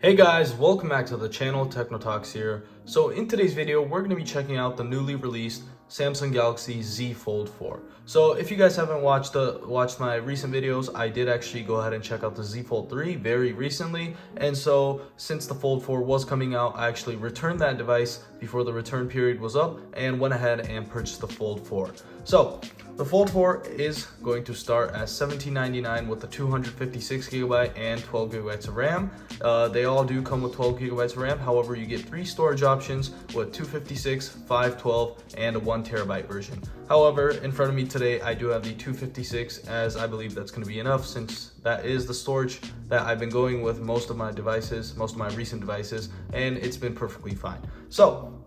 Hey guys, welcome back to the channel. Techno Talks here. So in today's video, we're going to be checking out the newly released Samsung Galaxy Z Fold 4. So if you guys haven't watched my recent videos, I did actually go ahead and check out the Z Fold 3 very recently. And so since the Fold 4 was coming out, I actually returned that device before the return period was up and went ahead and purchased the Fold 4. So the Fold 4 is going to start at $17.99 with the 256GB and 12GB of RAM. They all do come with 12GB of RAM. However, you get 3 storage options with 256, 512, and a 1TB version. However, in front of me today, I do have the 256 as I believe that's going to be enough since that is the storage that I've been going with most of my devices, most of my recent devices, and it's been perfectly fine. So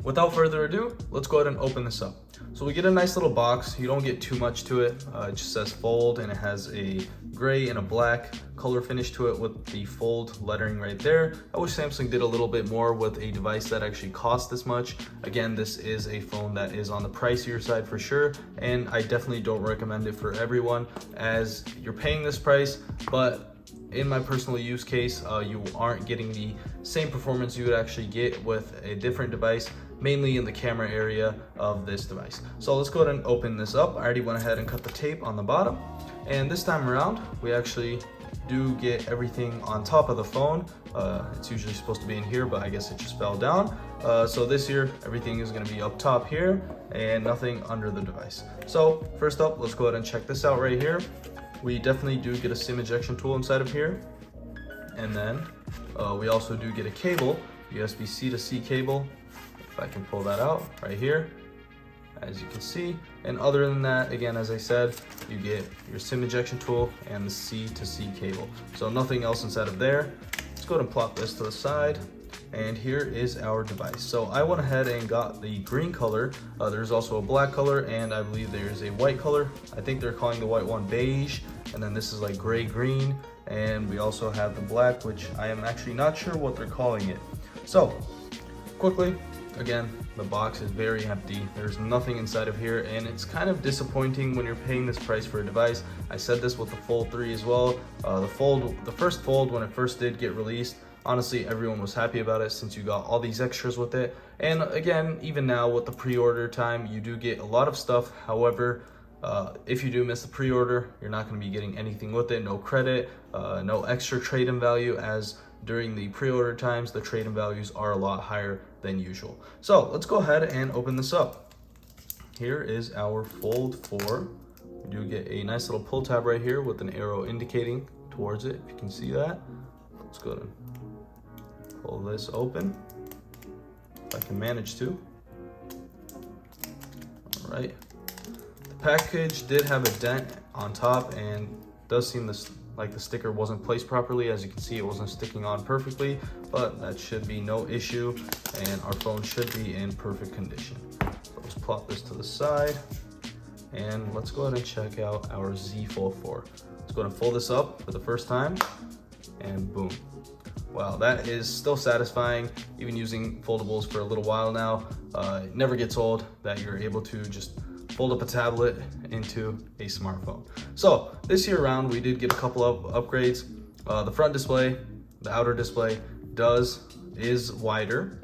without further ado, let's go ahead and open this up. So we get a nice little box. You don't get too much to it. It just says Fold and it has a gray and a black color finish to it with the Fold lettering right there. I wish Samsung did a little bit more with a device that actually costs this much. Again, this is a phone that is on the pricier side for sure, and I definitely don't recommend it for everyone as you're paying this price, but in my personal use case, you aren't getting the same performance you would actually get with a different device, mainly in the camera area of this device. So let's go ahead and open this up. I already went ahead and cut the tape on the bottom, and this time around we actually do get everything on top of the phone. It's usually supposed to be in here, but I guess it just fell down. So this year everything is going to be up top here and nothing under the device. So first up, let's go ahead and check this out right here. We definitely do get a SIM ejection tool inside of here, and then we also do get a cable, USB-C to C cable, if I can pull that out right here, as you can see. And other than that, again, as I said, you get your SIM ejection tool and the C to C cable. So nothing else inside of there. Let's go ahead and plop this to the side. And here is our device. So I went ahead and got the green color. There's also a black color, and I believe there's a white color. I think they're calling the white one beige, and then this is like gray green, and we also have the black, which I am actually not sure what they're calling it. So quickly, again, the box is very empty. There's nothing inside of here, and it's kind of disappointing when you're paying this price for a device. I said this with the Fold 3 as well. The first Fold, when it first did get released, honestly, everyone was happy about it since you got all these extras with it. And again, even now with the pre-order time, you do get a lot of stuff. However, if you do miss the pre-order, you're not going to be getting anything with it. No credit, no extra trade-in value, as during the pre-order times, the trade-in values are a lot higher than usual. So let's go ahead and open this up. Here is our Fold 4. We do get a nice little pull tab right here with an arrow indicating towards it, if you can see that. Let's go ahead and pull this open, if I can manage to. All right. The package did have a dent on top, and does seem like the sticker wasn't placed properly. As you can see, it wasn't sticking on perfectly, but that should be no issue, and our phone should be in perfect condition. So let's plop this to the side, and let's go ahead and check out our Z Fold 4. Let's go ahead and fold this up for the first time, and boom. Wow, that is still satisfying. Even using foldables for a little while now, it never gets old that you're able to just fold up a tablet into a smartphone. So this year around, we did get a couple of upgrades. The front display, the outer display is wider.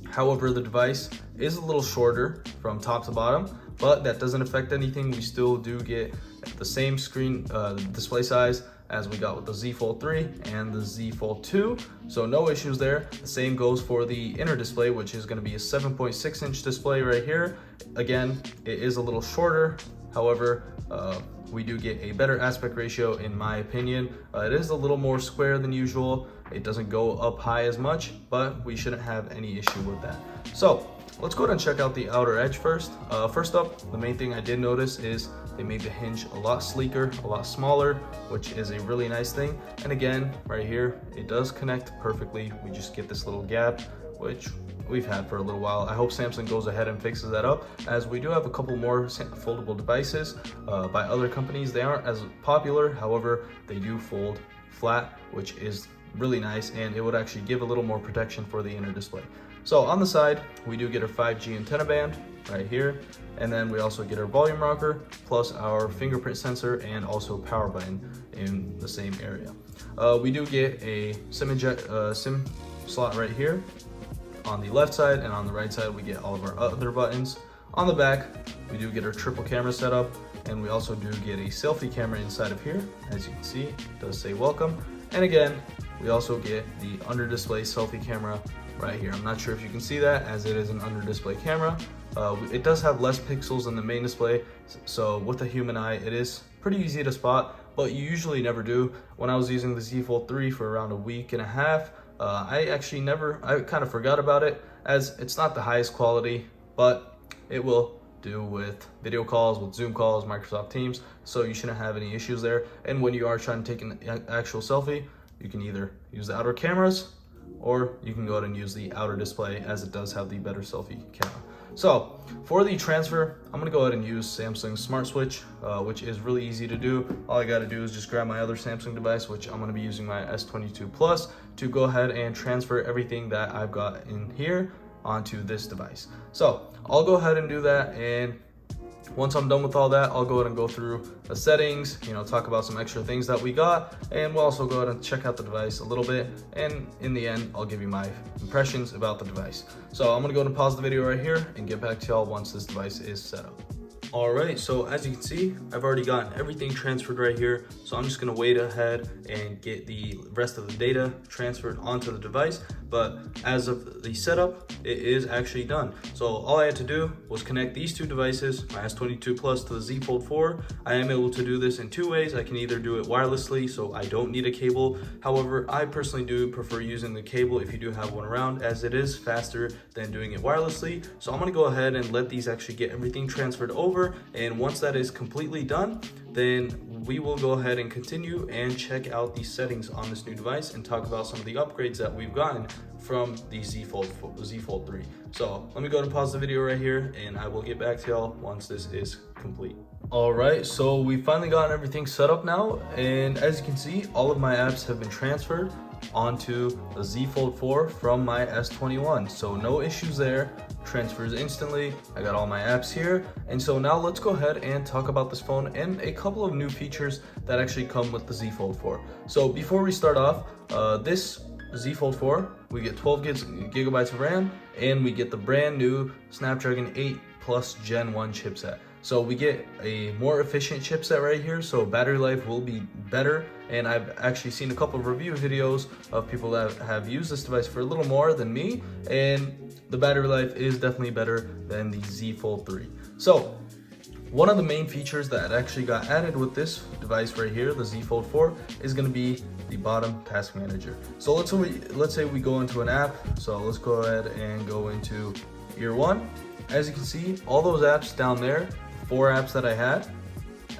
However, the device is a little shorter from top to bottom, but that doesn't affect anything. We still do get the same screen display size as we got with the Z Fold 3 and the Z Fold 2, so no issues there. The same goes for the inner display, which is going to be a 7.6-inch display right here. Again, it is a little shorter. However, we do get a better aspect ratio in my opinion. It is a little more square than usual. It doesn't go up high as much, but we shouldn't have any issue with that. So let's go ahead and check out the outer edge first. First up, the main thing I did notice is they made the hinge a lot sleeker, a lot smaller, which is a really nice thing. And again, right here, it does connect perfectly. We just get this little gap, which we've had for a little while. I hope Samsung goes ahead and fixes that up, as we do have a couple more foldable devices by other companies. They aren't as popular, however, they do fold flat, which is really nice, and it would actually give a little more protection for the inner display. So on the side, we do get our 5G antenna band right here, and then we also get our volume rocker, plus our fingerprint sensor, and also power button in the same area. We do get a SIM slot right here on the left side, and on the right side we get all of our other buttons. On the back, we do get our triple camera setup, and we also do get a selfie camera inside of here. As you can see, it does say welcome. And again, we also get the under display selfie camera right here. I'm not sure if you can see that, as it is an under display camera. It does have less pixels than the main display, so with a human eye, it is pretty easy to spot, but you usually never do. When I was using the Z Fold 3 for around a week and a half, I kind of forgot about it, as it's not the highest quality, but it will do with video calls, with Zoom calls, Microsoft Teams, so you shouldn't have any issues there. And when you are trying to take an actual selfie, you can either use the outer cameras, or you can go ahead and use the outer display, as it does have the better selfie camera. So for the transfer, I'm gonna go ahead and use Samsung's Smart Switch, which is really easy to do. All I gotta do is just grab my other Samsung device, which I'm gonna be using my S22 Plus, to go ahead and transfer everything that I've got in here onto this device. So I'll go ahead and do that, and once I'm done with all that, I'll go ahead and go through the settings, talk about some extra things that we got, and we'll also go ahead and check out the device a little bit, and in the end, I'll give you my impressions about the device. So I'm gonna go ahead and pause the video right here and get back to y'all once this device is set up. Alright, so as you can see, I've already gotten everything transferred right here, so I'm just going to wait ahead and get the rest of the data transferred onto the device. But as of the setup, it is actually done. So all I had to do was connect these two devices, my S22 Plus to the Z Fold 4. I am able to do this in two ways. I can either do it wirelessly, so I don't need a cable. However, I personally do prefer using the cable if you do have one around, as it is faster than doing it wirelessly. So I'm going to go ahead and let these actually get everything transferred over. And once that is completely done, then we will go ahead and continue and check out the settings on this new device and talk about some of the upgrades that we've gotten from the Z Fold 3. So let me go ahead and pause the video right here, and I will get back to y'all once this is complete. All right, so we finally gotten everything set up now, and as you can see, all of my apps have been transferred onto the Z Fold 4 from my S21. So no issues there. Transfers instantly. I got all my apps here, and so now let's go ahead and talk about this phone and a couple of new features that actually come with the Z Fold 4. So before we start off, this Z Fold 4, we get 12 gigabytes of RAM, and we get the brand new Snapdragon 8 Plus Gen 1 chipset. So we get a more efficient chipset right here, so battery life will be better. And I've actually seen a couple of review videos of people that have used this device for a little more than me, and the battery life is definitely better than the Z Fold 3. So one of the main features that actually got added with this device right here, the Z Fold 4, is going to be the bottom task manager. So let's say we go into an app. So let's go ahead and go into Ear 1. As you can see, all those apps down there, 4 apps that I had,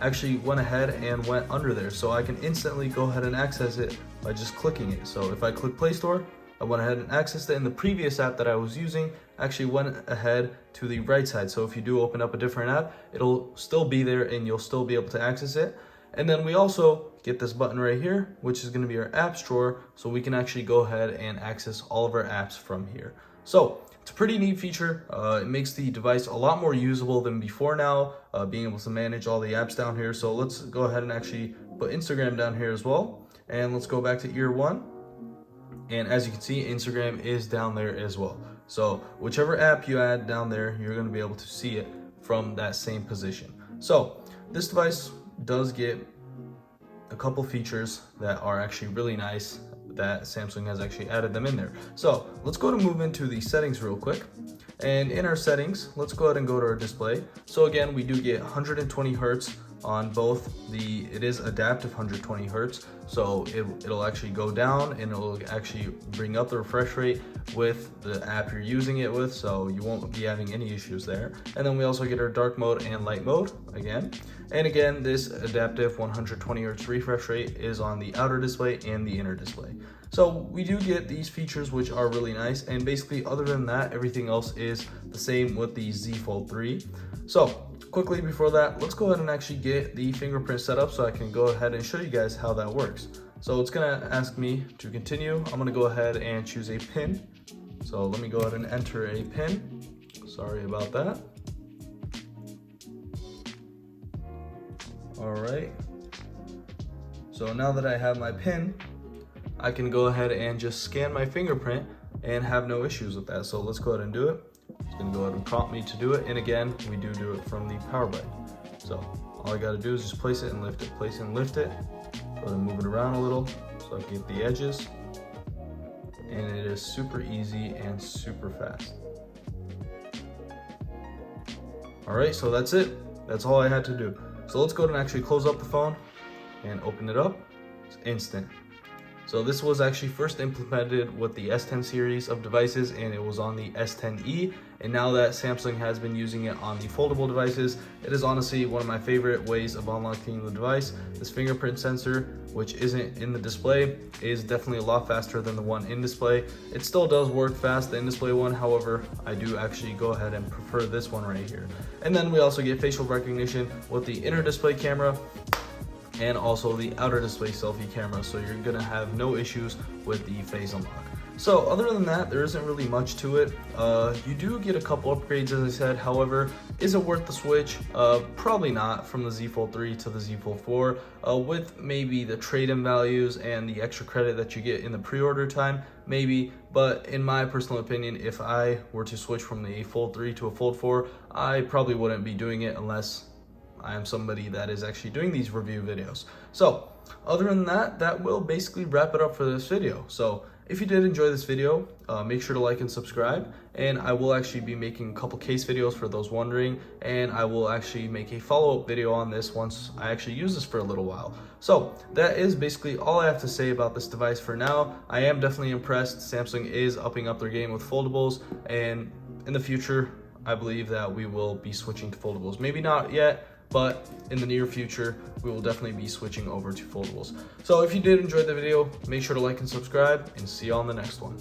actually went ahead and went under there. So I can instantly go ahead and access it by just clicking it. So if I click Play Store, I went ahead and accessed it, and the previous app that I was using actually went ahead to the right side. So if you do open up a different app, it'll still be there and you'll still be able to access it. And then we also get this button right here, which is going to be our apps drawer, so we can actually go ahead and access all of our apps from here. So it's a pretty neat feature. It makes the device a lot more usable than before now, being able to manage all the apps down here. So let's go ahead and actually put Instagram down here as well. And let's go back to Ear 1. And as you can see, Instagram is down there as well. So whichever app you add down there, you're going to be able to see it from that same position. So this device does get a couple features that are actually really nice, that Samsung has actually added them in there. So let's go to move into the settings real quick. And in our settings, let's go ahead and go to our display. So again, we do get 120 Hertz on both it is adaptive 120 Hertz. So it'll actually go down and it'll actually bring up the refresh rate with the app you're using it with. So you won't be having any issues there. And then we also get our dark mode and light mode again. And again, this adaptive 120 Hertz refresh rate is on the outer display and the inner display. So we do get these features, which are really nice. And basically, other than that, everything else is the same with the Z Fold 3. So quickly before that, let's go ahead and actually get the fingerprint setup so I can go ahead and show you guys how that works. So it's gonna ask me to continue. I'm gonna go ahead and choose a pin. So let me go ahead and enter a PIN. Sorry about that. All right. So now that I have my PIN, I can go ahead and just scan my fingerprint and have no issues with that. So let's go ahead and do it. It's gonna go ahead and prompt me to do it. And again, we do it from the power button. So all I gotta do is just place it and lift it, place it and lift it. Go ahead and move it around a little so I can get the edges. And it is super easy and super fast. All right, so that's it. That's all I had to do. So let's go ahead and actually close up the phone and open it up. It's instant. So this was actually first implemented with the S10 series of devices, and it was on the S10e. And now that Samsung has been using it on the foldable devices, it is honestly one of my favorite ways of unlocking the device. This fingerprint sensor, which isn't in the display, is definitely a lot faster than the one in display. It still does work fast, the in display one. However, I do actually go ahead and prefer this one right here. And then we also get facial recognition with the inner display camera and also the outer display selfie camera, so you're gonna have no issues with the face unlock. So other than that, there isn't really much to it. You do get a couple upgrades, as I said. However, is it worth the switch? Probably not, from the Z Fold 3 to the Z Fold 4. With maybe the trade-in values and the extra credit that you get in the pre-order time, maybe. But in my personal opinion, if I were to switch from the Fold 3 to a Fold 4, I probably wouldn't be doing it unless I am somebody that is actually doing these review videos. So other than that, that will basically wrap it up for this video. So if you did enjoy this video, make sure to like and subscribe, and I will actually be making a couple case videos for those wondering, and I will actually make a follow-up video on this once I actually use this for a little while. So that is basically all I have to say about this device for now. I am definitely impressed. Samsung is upping up their game with foldables, and in the future, I believe that we will be switching to foldables. Maybe not yet, but in the near future, we will definitely be switching over to foldables. So if you did enjoy the video, make sure to like and subscribe, and see you on the next one.